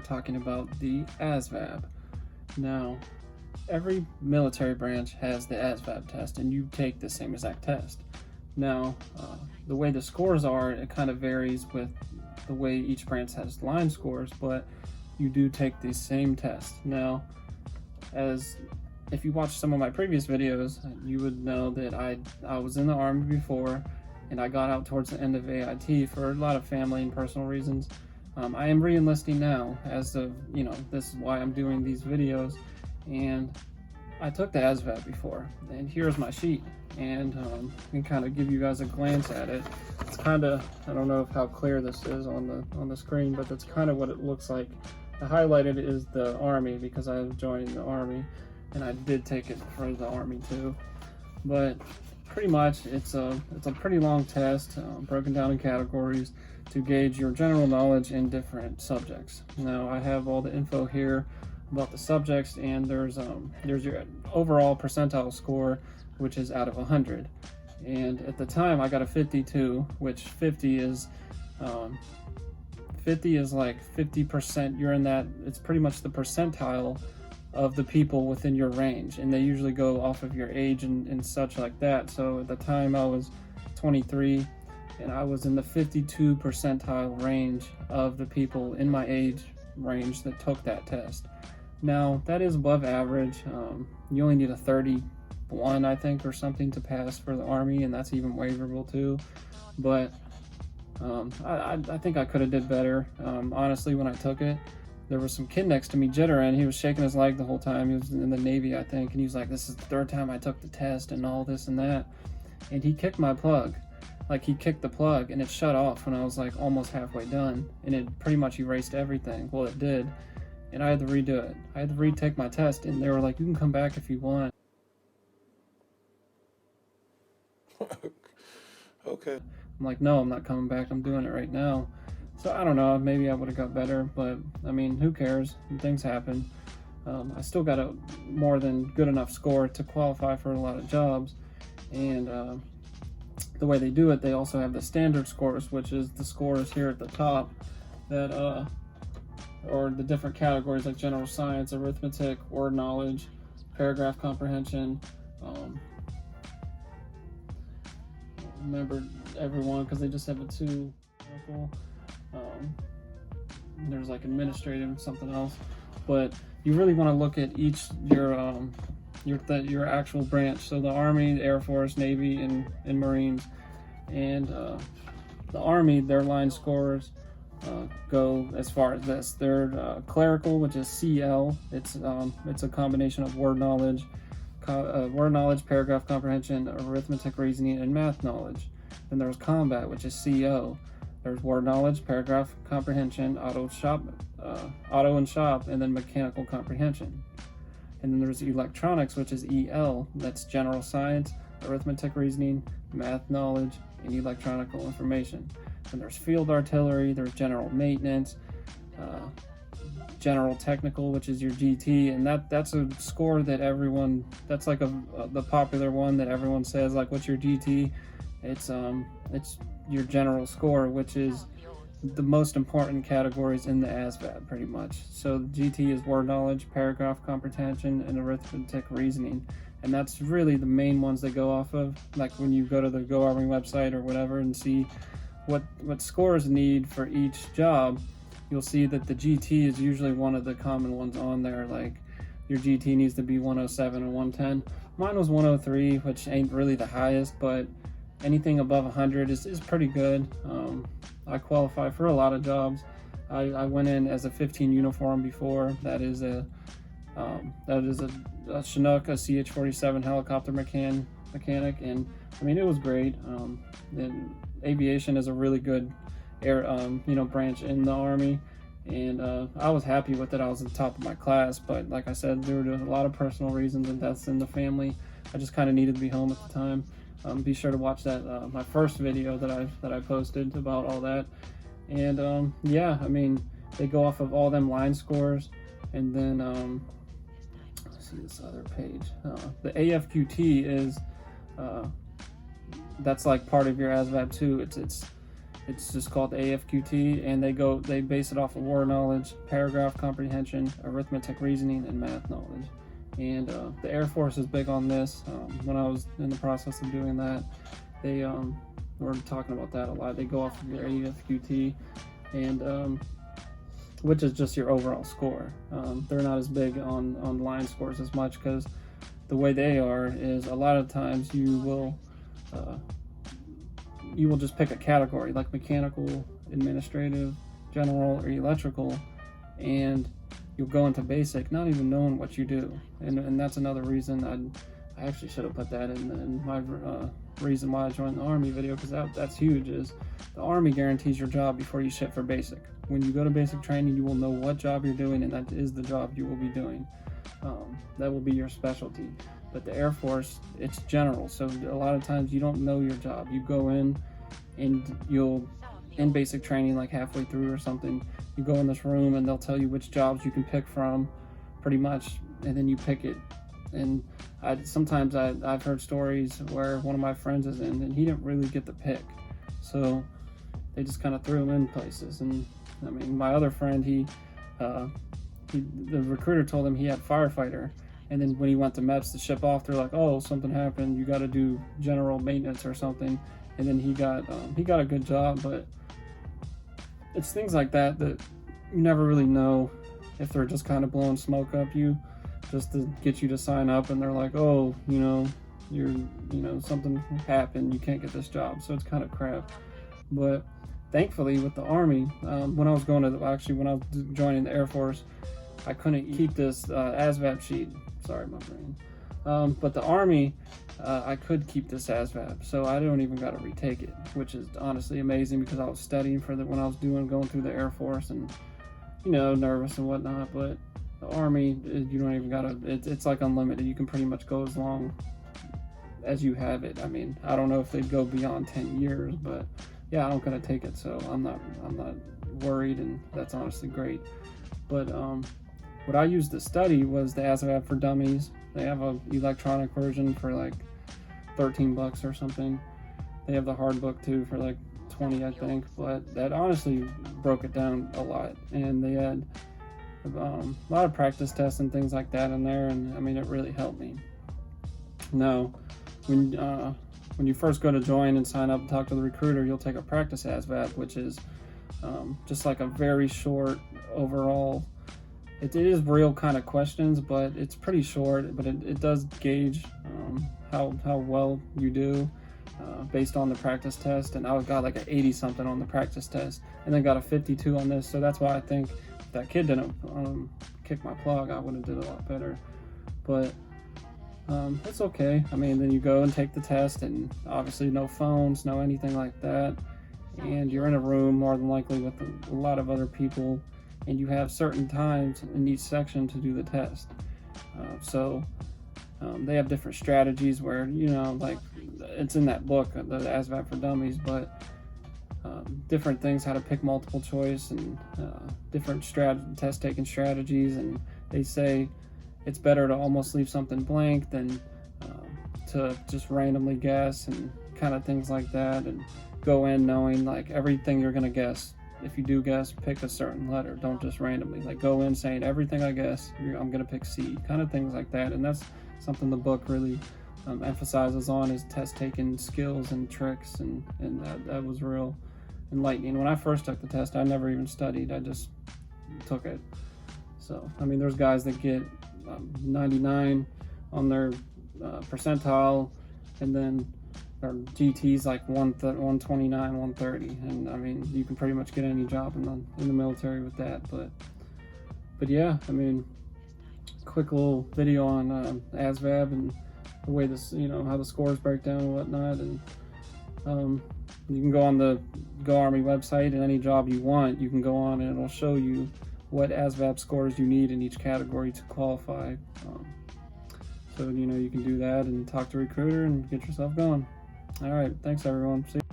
talking about the Asvab. Now, every military branch has the Asvab test, and you take the same exact test. Now, the way the scores are, it kind of varies with the way each branch has line scores, but you do take the same test. Now, if you watched some of my previous videos, you would know that I was in the Army before, and I got out towards the end of AIT for a lot of family and personal reasons. I am re-enlisting now, as of, this is why I'm doing these videos, and I took the Asvab before, and here's my sheet, and I can kind of give you guys a glance at it. It's kind of, I don't know how clear this is on the screen, but that's kind of what it looks like. The highlighted is the Army because I joined the Army, and I did take it for the Army too. But pretty much it's a pretty long test, broken down in categories to gauge your general knowledge in different subjects. Now I have all the info here about the subjects, and there's your overall percentile score, which is out of 100. And at the time I got a 52, which 50 is like 50%. You're in that, it's pretty much the percentile of the people within your range, and they usually go off of your age and such like that. So at the time I was 23, and I was in the 52 percentile range of the people in my age range that took that test. Now that is above average. You only need a 31, I think, or something to pass for the Army, and that's even waiverable too. But I think I could have did better. Honestly, when I took it, there was some kid next to me jittering. He was shaking his leg the whole time. He was in the Navy, I think, and he was like, this is the third time I took the test and all this and that. And he kicked my plug. Like, he kicked the plug, and it shut off when I was like almost halfway done, and it pretty much erased everything. Well, it did, and I had to redo it. I had to retake my test, and they were like, you can come back if you want. Okay. I'm like, no, I'm not coming back. I'm doing it right now. So I don't know, maybe I would have got better, but I mean, who cares? Things happen. I still got a more than good enough score to qualify for a lot of jobs. And the way they do it, they also have the standard scores, which is the scores here at the top that, or the different categories like general science, arithmetic, word knowledge, paragraph comprehension. Remember everyone, because they just have it too. There's like administrative and something else, but you really want to look at each your actual branch. So the Army, the Air Force, Navy, and Marines, and the Army, their line scores go as far as this. They're clerical, which is CL. It's a combination of word knowledge, paragraph comprehension, arithmetic, reasoning, and math knowledge. Then there's combat, which is CO. There's word knowledge, paragraph comprehension, auto and shop, and then mechanical comprehension. And then there's electronics, which is EL. That's general science, arithmetic, reasoning, math knowledge, and electronical information. And there's field artillery, there's general maintenance, general technical, which is your GT, and that's a score that everyone, that's like the popular one that everyone says, like, what's your GT? It's your general score, which is the most important categories in the Asvab, pretty much. So GT is word knowledge, paragraph comprehension, and arithmetic reasoning, and that's really the main ones they go off of. Like when you go to the Go Army website or whatever and see what scores need for each job, you'll see that the GT is usually one of the common ones on there. Like your GT needs to be 107 or 110. Mine was 103, which ain't really the highest, but anything above 100 is pretty good. I qualify for a lot of jobs. I went in as a 15 uniform before. That is a Chinook, a CH-47 helicopter mechanic, and I mean, it was great. Aviation is a really good branch in the Army, and I was happy with it. I was at the top of my class, but like I said, there were a lot of personal reasons and deaths in the family. I just kind of needed to be home at the time. Be sure to watch that my first video that I posted about all that. And yeah, I mean, they go off of all them line scores, and then let's see this other page. The AFQT is that's like part of your ASVAB too. It's just called AFQT, and they base it off of war knowledge, paragraph comprehension, arithmetic reasoning, and math knowledge. And the Air Force is big on this. When I was in the process of doing that, they were talking about that a lot. They go off of their AFQT, and which is just your overall score. They're not as big on line scores as much, because the way they are is a lot of times you will just pick a category like mechanical, administrative, general, or electrical, and you'll go into basic not even knowing what you do. And that's another reason I actually should have put that in my reason why I joined the Army video, because that's huge, is the Army guarantees your job before you ship for basic. When you go to basic training, you will know what job you're doing, and that is the job you will be doing. That will be your specialty. But the Air Force, it's general, so a lot of times you don't know your job. You go in and you'll, in basic training, like halfway through or something, you go in this room and they'll tell you which jobs you can pick from, pretty much, and then you pick it. And sometimes I've heard stories where one of my friends is in and he didn't really get the pick, so they just kind of threw him in places. And I mean, my other friend, the recruiter told him he had firefighter, and then when he went to MEPS to ship off, they're like, oh, something happened, you got to do general maintenance or something. And then he got a good job. But it's things like that you never really know if they're just kind of blowing smoke up you just to get you to sign up, and they're like, oh, something happened, you can't get this job. So it's kind of crap. But thankfully with the Army, when I was joining the Air Force, I couldn't keep this Asvab sheet. Sorry, my brain. But the Army, I could keep this Asvab, so I don't even got to retake it, which is honestly amazing, because I was studying for when I was going through the Air Force, and nervous and whatnot. But the Army, you don't even gotta. It's like unlimited. You can pretty much go as long as you have it. I mean, I don't know if they'd go beyond 10 years, but yeah, I'm gonna take it, so I'm not worried, and that's honestly great. But what I used to study was the Asvab for Dummies. They have an electronic version for like $13 or something. They have the hard book too for like 20, I think. But that honestly broke it down a lot, and they had a lot of practice tests and things like that in there. And I mean, it really helped me. Now, when you first go to join and sign up and talk to the recruiter, you'll take a practice Asvab, which is just like a very short overall. It is real kind of questions, but it's pretty short, but it does gauge how well you do based on the practice test. And I got like an 80 something on the practice test, and then got a 52 on this. So that's why I think if that kid didn't kick my plug, I would have did a lot better. But it's okay. I mean, then you go and take the test, and obviously no phones, no anything like that, and you're in a room more than likely with a lot of other people, and you have certain times in each section to do the test. So they have different strategies where, like it's in that book, the Asvab for Dummies, but different things, how to pick multiple choice, and different test taking strategies. And they say it's better to almost leave something blank than to just randomly guess, and kind of things like that, and go in knowing like everything you're gonna guess. If you do guess, pick a certain letter. Don't just randomly. Like, go in saying everything I guess, I'm gonna pick C. Kind of things like that. And that's something the book really emphasizes on, is test taking skills and tricks, and that was real enlightening. When I first took the test, I never even studied. I just took it. So I mean, there's guys that get 99 on their percentile, and then or GT's like 129, 130, and I mean, you can pretty much get any job in the military with that. But yeah, I mean, quick little video on Asvab and the way this, how the scores break down and whatnot. And you can go on the Go Army website, and any job you want, you can go on and it'll show you what Asvab scores you need in each category to qualify. So you can do that and talk to a recruiter and get yourself going. All right, thanks everyone. See you.